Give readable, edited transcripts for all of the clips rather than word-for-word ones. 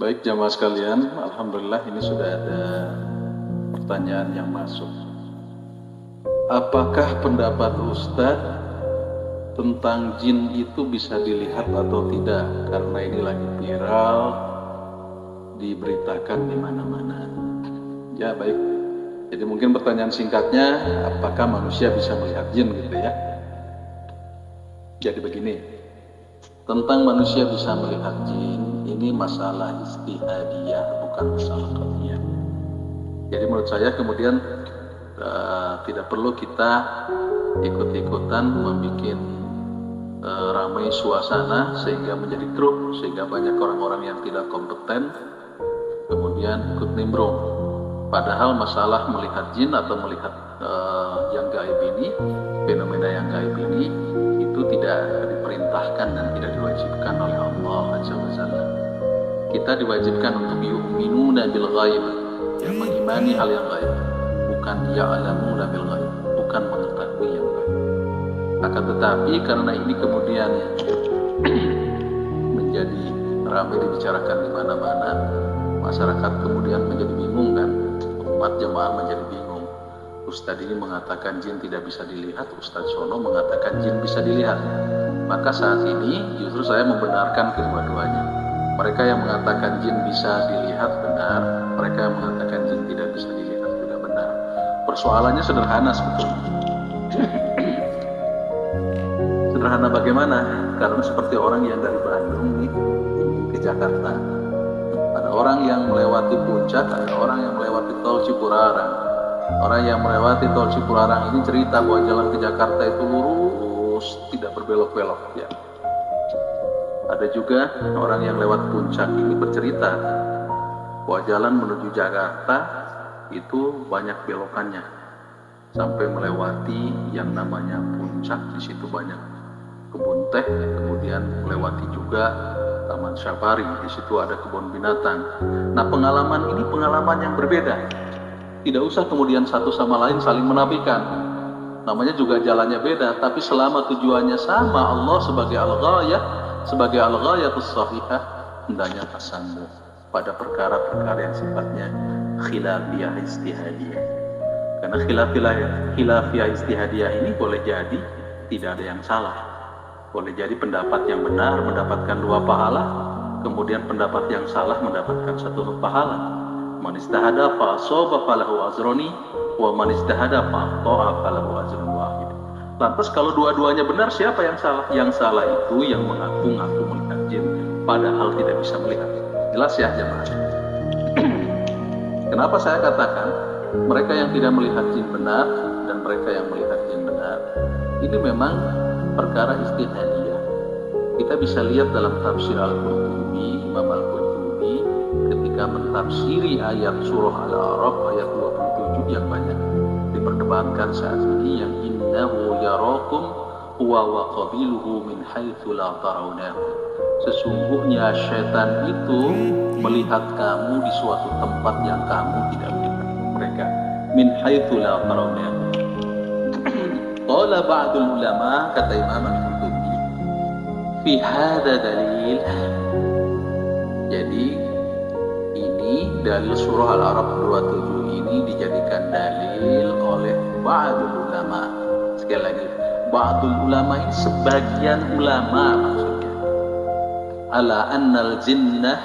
Baik jamaah sekalian, alhamdulillah ini sudah ada pertanyaan yang masuk. Apakah pendapat Ustadz tentang jin itu bisa dilihat atau tidak? Karena ini lagi viral, diberitakan di mana-mana. Ya baik. Jadi mungkin pertanyaan singkatnya, apakah manusia bisa melihat jin gitu ya? Jadi begini, tentang manusia bisa melihat jin, ini masalah istihadiyah, bukan masalah qat'iyah. Jadi menurut saya kemudian tidak perlu kita ikut-ikutan membuat ramai suasana sehingga menjadi keruh, sehingga banyak orang-orang yang tidak kompeten kemudian ikut nimbrung. Padahal masalah melihat jin atau melihat yang gaib ini, fenomena yang gaib ini, itu tidak diperintahkan dan tidak diwajibkan oleh Allah Azza wa Jalla. Kita diwajibkan untuk yu'minuna bil ghaib, yang mengimani hal yang gaib, bukan ya'lamuna bil ghaib, bukan mengetahui yang gaib. Akan tetapi karena ini kemudian menjadi ramai dibicarakan di mana-mana, masyarakat kemudian menjadi bingung kan, umat jemaah menjadi bingung. Ustadz ini mengatakan jin tidak bisa dilihat, Ustadz Sono mengatakan jin bisa dilihat. Maka saat ini justru saya membenarkan kedua-duanya. Mereka yang mengatakan jin bisa dilihat benar, mereka yang mengatakan jin tidak bisa dilihat juga benar. Persoalannya sederhana sebetulnya. Sederhana bagaimana? Karena seperti orang yang dari Bandung nih ingin ke Jakarta. Ada orang yang melewati Puncak, ada orang yang melewati Tol Cipularang. Orang yang melewati Tol Cipularang ini cerita bahwa jalan ke Jakarta itu lurus, tidak berbelok-belok ya. Ada juga orang yang lewat Puncak ini bercerita bahwa jalan menuju Jakarta itu banyak belokannya. Sampai melewati yang namanya Puncak, di situ banyak kebun teh, kemudian melewati juga Taman Safari, di situ ada kebun binatang. Nah, pengalaman ini pengalaman yang berbeda. Tidak usah kemudian satu sama lain saling menafikan. Namanya juga jalannya beda, tapi selama tujuannya sama, Allah sebagai al-ghayah, sebagai al-ghayatus shahihah, hendaknya tasamuh pada perkara-perkara yang sifatnya khilafiyah istihadiyah. Karena khilafiyah istihadiyah ini boleh jadi tidak ada yang salah. Boleh jadi pendapat yang benar mendapatkan 2 pahala, kemudian pendapat yang salah mendapatkan 1 pahala. Man istahada fa asaba falahu azroni, wa man istahada fa akhta'a falahu azrun wahid. Lantas kalau dua-duanya benar, siapa yang salah? Yang salah itu yang mengaku-ngaku melihat jin padahal tidak bisa melihat. Jelas ya jemaah? Kenapa saya katakan mereka yang tidak melihat jin benar dan mereka yang melihat jin benar? Ini memang perkara istihadiyah. Kita bisa lihat dalam tafsir Al-Qurtubi, Imam Al-Qurtubi ketika mentafsiri ayat surah Al-A'raf ayat 27 yang banyak diperdebatkan saat ini, yang innahu yarakum huwa wa qabiluhu min haitsu la tarawnahu. Sesungguhnya syaitan itu melihat kamu di suatu tempat yang kamu tidak melihat mereka. Min haitsu la tarawnahu. Qala ba'dul ulama, kata Imam Al-Qurtubi, fi hadza dalil. Jadi ini dalil surah Al-A'raf 27 ini dijadikan dalil oleh ba'dul ulama. Sekali lagi, ba'dul ulama ini sebagian ulama maksudnya. Ala annal jinna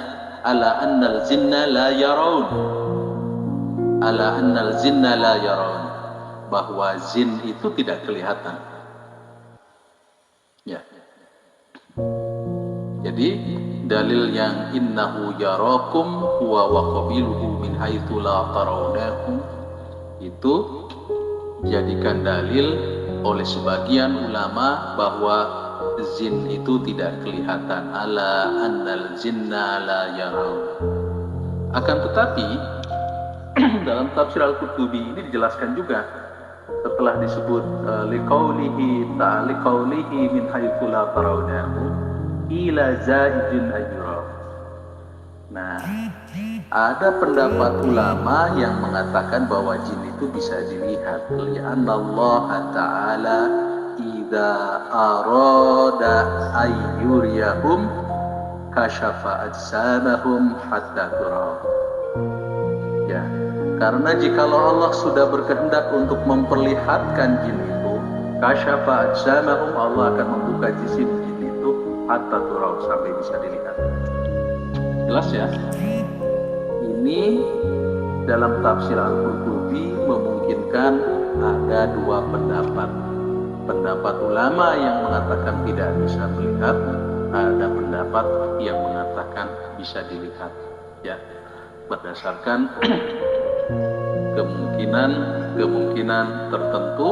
la yarawun. Ala annal jinna la yarawun. Bahwa jin itu tidak kelihatan. Ya. Jadi dalil yang innahu yarakum huwa wa qabiluhu min haitsu la tarawnahu itu dijadikan dalil oleh sebagian ulama bahwa jin itu tidak kelihatan. Ala annal jinna la yarawun. Akan tetapi dalam tafsir Al-Qurtubi ini dijelaskan juga setelah disebut liqaulihi min haitsu la tarawnahu ila zaijin ajra. Nah, ada pendapat ulama yang mengatakan bahwa jin itu bisa dilihat. Li'anna Allah Ta'ala idza arada ayyuriyahum kasyafa ajsamahum hatta turaw. Ya, karena jikalau Allah sudah berkehendak untuk memperlihatkan jin itu, kasyafa ajsamahum, Allah akan membuka jisim jin itu hatta turaw, sampai bisa dilihat. Jelas ya? Ini dalam tafsir Al-Qurtubi memungkinkan ada dua pendapat. Pendapat ulama yang mengatakan tidak bisa melihat, ada pendapat yang mengatakan bisa dilihat. Ya, berdasarkan kemungkinan tertentu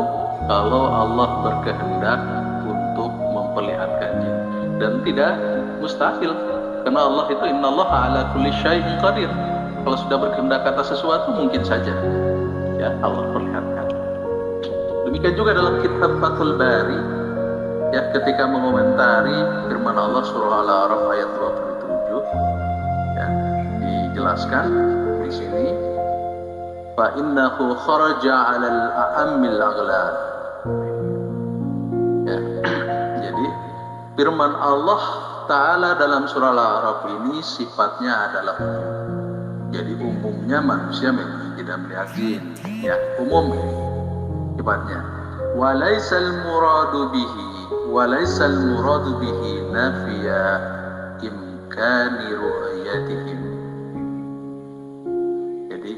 kalau Allah berkehendak untuk memperlihatkan jin, dan tidak mustahil karena Allah itu innallaha ala kulli syai'in qadir. Kalau sudah berkehendak atas sesuatu mungkin saja ya Allah perlihatkan. Demikian juga dalam kitab Fathul Bari ya, ketika mengomentari firman Allah surah Al-A'raf ayat 27 ya, dijelaskan di sini fa innahu kharaja 'alal a'ammil aghlal ya. Jadi firman Allah Ta'ala dalam surah Al-A'raf ini sifatnya adalah umum. Jadi umumnya manusia memang tidak melihat jin ya, umum ini sifatnya. Walaisal muradu bihi nafiya imkani ru'yatihim. Jadi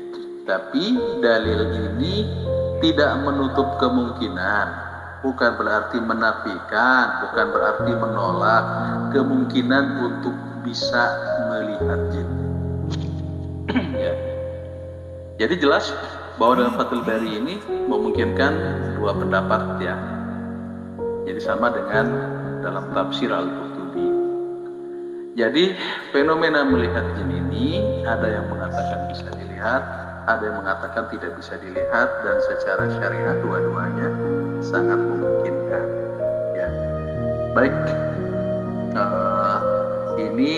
tapi dalil ini tidak menutup kemungkinan, bukan berarti menafikan, bukan berarti menolak kemungkinan untuk bisa melihat jin. Ya. Jadi jelas bahwa dalam Fathul Bari ini memungkinkan dua pendapat ya. Jadi sama dengan dalam tafsir Al-Qurtubi. Jadi fenomena melihat jin ini ada yang mengatakan bisa dilihat, ada yang mengatakan tidak bisa dilihat, dan secara syariat dua-duanya sangat memungkinkan. Ya. Baik, ini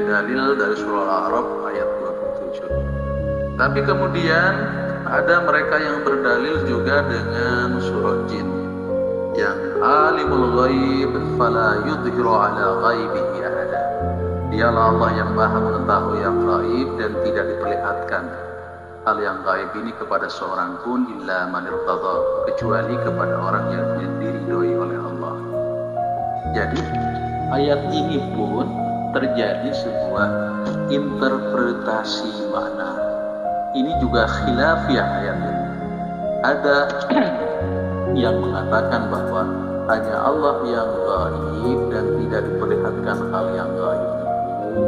dalil dari surah Al-A'raf ayat 27. Tapi kemudian ada mereka yang berdalil juga dengan surah jin yang alimul ghaib fala yudhiru ala ghaibihi ahada. Dialah Allah yang maha mengetahui yang gaib dan tidak diperlihatkan hal yang gaib ini kepada seorang pun illa man irtadha, kecuali kepada orang yang diridhoi oleh Allah. Jadi ayat ini pun terjadi sebuah interpretasi makna. Ini juga khilafiyah ayat ini. Ada yang mengatakan bahwa hanya Allah yang gaib dan tidak diperlihatkan hal yang gaib itu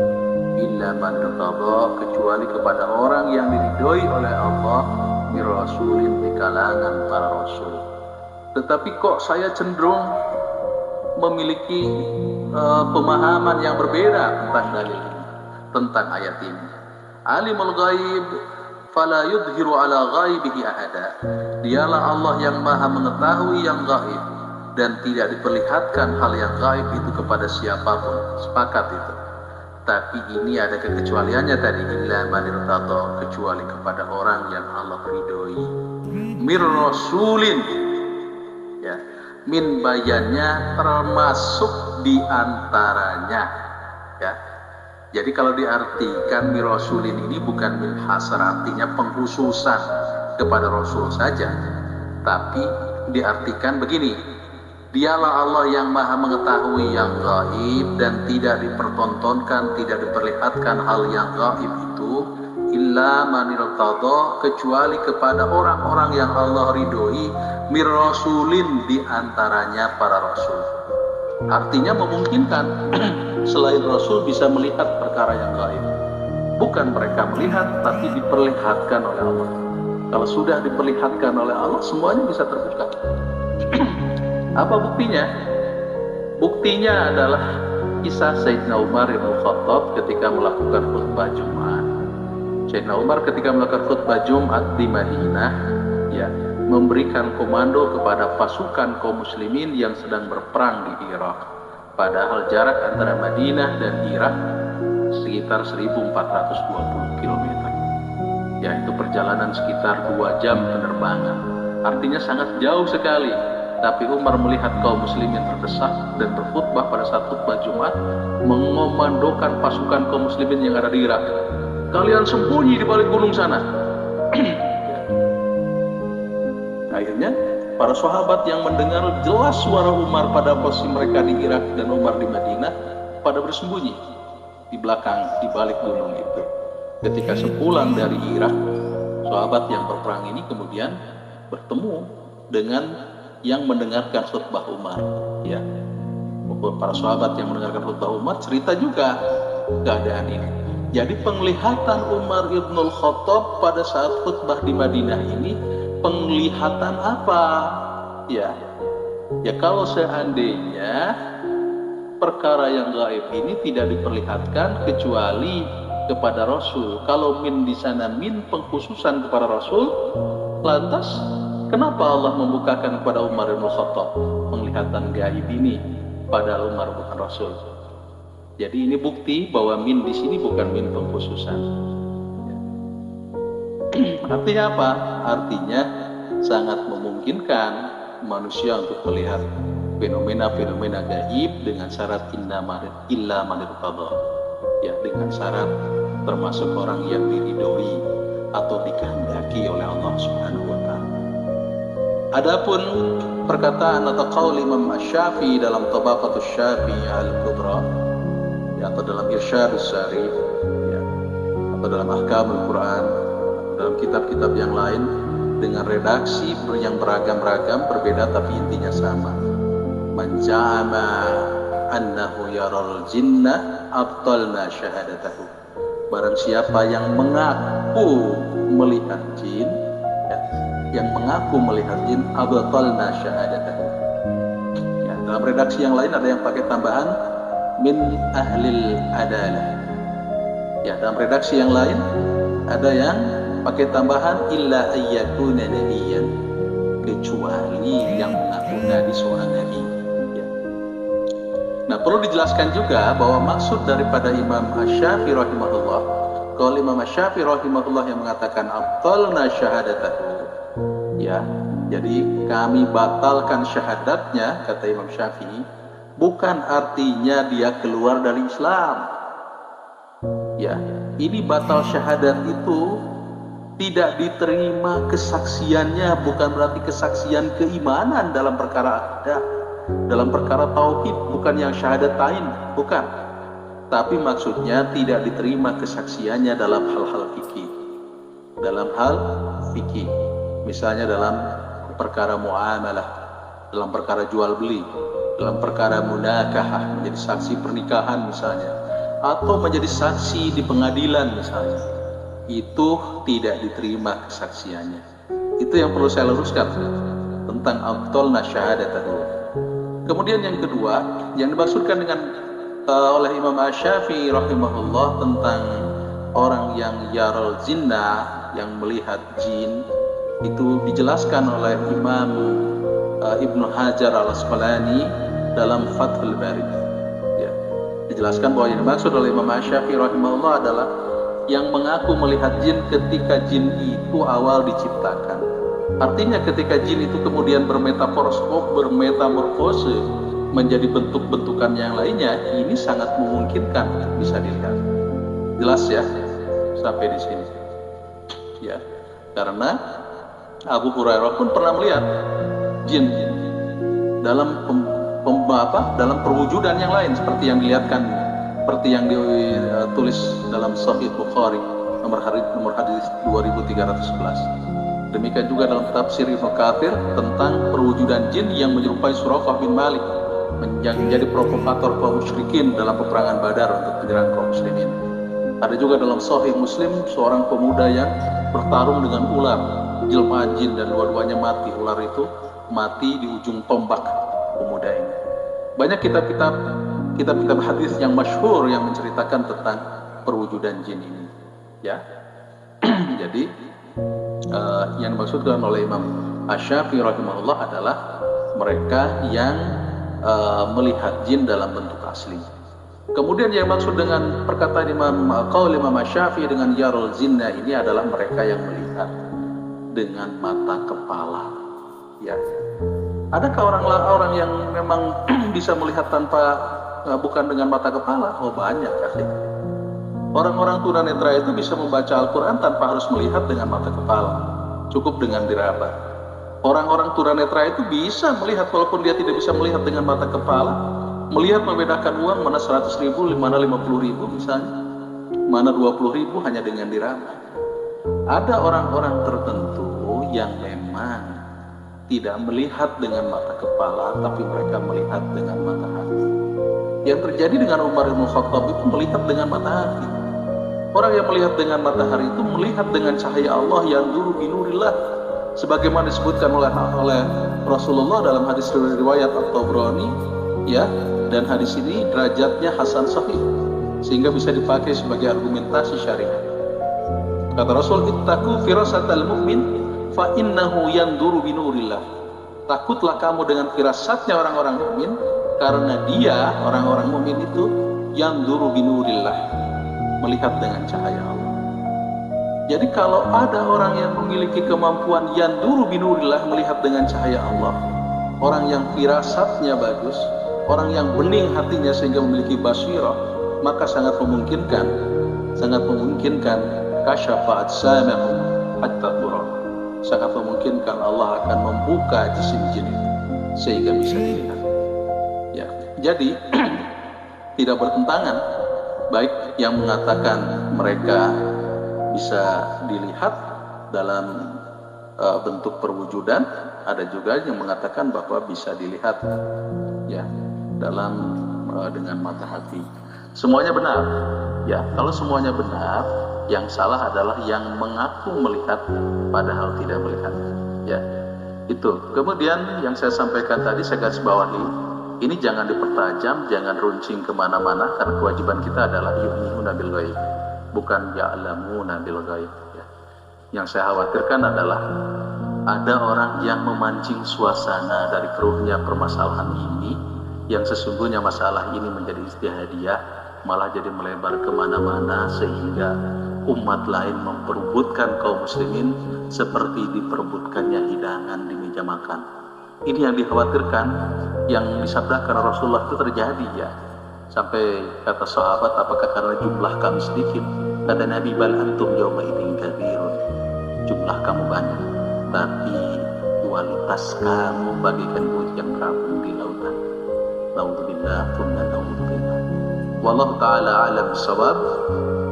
illa man irtadha, kecuali kepada orang yang diridhoi oleh Allah bi rasulin, di kalangan para rasul. Tetapi kok saya cenderung memiliki pemahaman yang berbeda tentang dalil ini, tentang ayat ini. Alimul ghaib fala yudhiru ala ghaibihi ahada. Dialah Allah yang maha mengetahui yang gaib dan tidak diperlihatkan hal yang gaib itu kepada siapapun. Sepakat itu. Tapi ini ada kekecualiannya tadi, illa man irtadha, kecuali kepada orang yang Allah ridhoi. Mir rasulin ya. Min bayannya termasuk diantaranya ya. Jadi kalau diartikan mi rasulin ini bukan min hasar, artinya pengkhususan kepada rasul saja, tapi diartikan begini, dialah Allah yang maha mengetahui yang gaib dan tidak dipertontonkan, tidak diperlihatkan hal yang gaib itu illa man irtadha, kecuali kepada orang-orang yang Allah ridhoi, mir rasulin, diantaranya para rasul. Artinya memungkinkan selain rasul bisa melihat perkara yang gaib. Bukan mereka melihat, tapi diperlihatkan oleh Allah. Kalau sudah diperlihatkan oleh Allah, semuanya bisa terbuka. Apa buktinya? Buktinya adalah kisah Sayyidina Umar bin Khattab ketika melakukan khutbah Jumat. Sayyidina Umar ketika melakukan khutbah Jumat di Madinah, ya, memberikan komando kepada pasukan kaum muslimin yang sedang berperang di Irak. Padahal jarak antara Madinah dan Irak sekitar 1420 km. Yaitu perjalanan sekitar 2 jam penerbangan. Artinya sangat jauh sekali. Tapi Umar melihat kaum muslimin terdesak dan berkhutbah pada saat khutbah Jumat, mengomandokan pasukan kaum muslimin yang ada di Irak. Kalian sembunyi di balik gunung sana. Akhirnya para sahabat yang mendengar jelas suara Umar pada posisi mereka di Irak dan Umar di Madinah pada bersembunyi di belakang, di balik gunung itu. Ketika sepulang dari Irak, sahabat yang berperang ini kemudian bertemu dengan yang mendengarkan khutbah Umar. Ya, para sahabat yang mendengarkan khutbah Umar cerita juga keadaan ini. Jadi penglihatan Umar Ibnul Khattab pada saat khutbah di Madinah ini penglihatan apa? Ya kalau seandainya perkara yang gaib ini tidak diperlihatkan kecuali kepada Rasul. Kalau min di sana min pengkhususan kepada Rasul, lantas kenapa Allah membukakan kepada Umar Ibnul Khattab penglihatan gaib ini padahal Umar bukan Rasul? Jadi ini bukti bahwa min di sini bukan min pengkhususan. Artinya apa? Artinya sangat memungkinkan manusia untuk melihat fenomena-fenomena gaib dengan syarat illa man irtada. Ya, dengan syarat termasuk orang yang diridhoi atau dikehendaki oleh Allah Subhanahu wa taala. Adapun perkataan atau qaul Imam Asy-Syafi'i dalam Tabaqatus Syafi'i al-Kubra, ya, atau dalam Irsyadus Sari, ya, atau dalam Ahkamul Quran, dalam kitab-kitab yang lain dengan redaksi yang beragam-ragam berbeda tapi intinya sama. Man ja'ama annahu yaral jinnah abtalna syahadatahu. Barang siapa yang mengaku melihat jin, ya, yang mengaku melihat jin, abtalna syahadatahu. Ya, dalam redaksi yang lain ada yang pakai tambahan min ahlil adalah. Ya, dalam redaksi yang lain ada yang pakai tambahan illa ayyakuna nabiyyan, kecuali yang mengaku nabi seorang nabi. Ya. Nah, perlu dijelaskan juga bahwa maksud daripada Imam Asy-Syafi'i rahimahullah, kalau Imam Asy-Syafi'i rahimahullah yang mengatakan abtalna syahadatahu, ya, jadi kami batalkan syahadatnya, kata Imam Syafi'i, bukan artinya dia keluar dari Islam. Ya, ini batal syahadat itu tidak diterima kesaksiannya, bukan berarti kesaksian keimanan dalam perkara akidah, dalam perkara tauhid, bukan yang syahadatain, bukan. Tapi maksudnya tidak diterima kesaksiannya dalam hal-hal fikih. Dalam hal fikih, misalnya dalam perkara muamalah, dalam perkara jual beli, dalam perkara munakahah, menjadi saksi pernikahan misalnya, atau menjadi saksi di pengadilan misalnya, itu tidak diterima kesaksiannya. Itu yang perlu saya luruskan tentang abtalna syahadatahu. Kemudian yang kedua, yang dimaksudkan dengan oleh Imam Asy-Syafi'i rahimahullah tentang orang yang yaral jinnah, yang melihat jin, itu dijelaskan oleh Imam Ibnu Hajar al-Asqalani dalam Fathul Bari. Ya, dijelaskan bahwa yang dimaksud oleh Imam Asy-Syafi'i rahimahullah adalah yang mengaku melihat jin ketika jin itu awal diciptakan. Artinya ketika jin itu kemudian bermetamorfose menjadi bentuk-bentukan yang lainnya, ini sangat memungkinkan bisa dilihat. Jelas ya sampai di sini. Ya, karena Abu Hurairah pun pernah melihat jin dalam dalam perwujudan yang lain seperti yang dilihatkan, seperti yang ditulis dalam Sahih Bukhari nomor hadis 2311. Demikian juga dalam tafsir Ibnu Katsir tentang perwujudan jin yang menyerupai Suraqah bin Malik yang menjadi provokator kaum musyrikin dalam peperangan Badar untuk menyerang kaum muslimin. Ada juga dalam Sahih Muslim seorang pemuda yang bertarung dengan ular, jelmaan jin, dan dua-duanya mati. Ular itu mati di ujung tombak pemuda ini. Banyak kitab-kitab hadis yang masyhur yang menceritakan tentang perwujudan jin ini. Ya, jadi yang dimaksudkan oleh Imam Asy-Syafi'i rahimahullah adalah mereka yang melihat jin dalam bentuk asli. Kemudian yang maksud dengan perkataan qaul Imam Asy-Syafi'i dengan yarul jinnah ini adalah mereka yang melihat dengan mata kepala. Ya, Adakah orang yang memang bisa melihat tanpa bukan dengan mata kepala? Oh banyak, akhi. Orang-orang tunanetra itu bisa membaca Al-Quran tanpa harus melihat dengan mata kepala, cukup dengan diraba. Orang-orang tunanetra itu bisa melihat walaupun dia tidak bisa melihat dengan mata kepala, melihat membedakan uang mana 100.000, mana 50.000 misalnya, mana 20.000 hanya dengan diraba. Ada orang-orang tertentu yang memang tidak melihat dengan mata kepala, tapi mereka melihat dengan mata hati. Yang terjadi dengan Umar bin Khattab itu melihat dengan mata hati. Orang yang melihat dengan matahari itu melihat dengan cahaya Allah yang dulu binurillah, sebagaimana disebutkan oleh Rasulullah dalam hadis riwayat At-Tabrani, ya, dan hadis ini derajatnya hasan sahih sehingga bisa dipakai sebagai argumentasi syariat. Kata Rasul, ittaqu firasatal mu'min fa innahu yanduru binurillah. Takutlah kamu dengan firasatnya orang-orang mukmin, karena dia, orang-orang mukmin itu, yanduru binurillah, melihat dengan cahaya Allah. Jadi kalau ada orang yang memiliki kemampuan yanduru binurillah, melihat dengan cahaya Allah, orang yang firasatnya bagus, orang yang bening hatinya sehingga memiliki basirah, maka sangat memungkinkan kasyafaat samahum hatta turah. Sangat memungkinkan Allah akan membuka jisim-jisim sehingga bisa dilihat. Ya, jadi tidak bertentangan, baik yang mengatakan mereka bisa dilihat dalam bentuk perwujudan, ada juga yang mengatakan bahwa bisa dilihat ya dalam dengan mata hati. Semuanya benar. Ya, kalau semuanya benar, yang salah adalah yang mengaku melihat padahal tidak melihat. Ya, itu. Kemudian yang saya sampaikan tadi, saya garis bawahi, ini jangan dipertajam, jangan runcing kemana-mana, karena kewajiban kita adalah yu'minuna bil ghaib, bukan ya'lamuna bil ghaib. Ya. Yang saya khawatirkan adalah ada orang yang memancing suasana dari keruhnya permasalahan ini, yang sesungguhnya masalah ini menjadi istihadiyah, malah jadi melebar kemana-mana sehingga umat lain memperebutkan kaum muslimin seperti diperebutkannya hidangan di meja makan. Ini yang dikhawatirkan, yang disabdakan Rasulullah itu terjadi ya. Sampai kata sahabat, apakah karena jumlah kami sedikit? Kata Nabi, bal antum yawma idzin katsirun. Jumlah kamu banyak, tapi kualitas kamu bagaikan buih yang terapung di lautan. Naudzubillah, thumma naudzubillah. Wallahu ta'ala alam bissawab.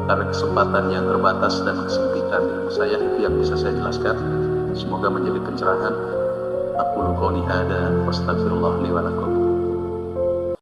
Karena kesempatan yang terbatas dan kesempitan ilmu saya, itu yang bisa saya jelaskan. Semoga menjadi pencerahan. Aqulu qouli hadza wa astaghfirullah li wa lakum.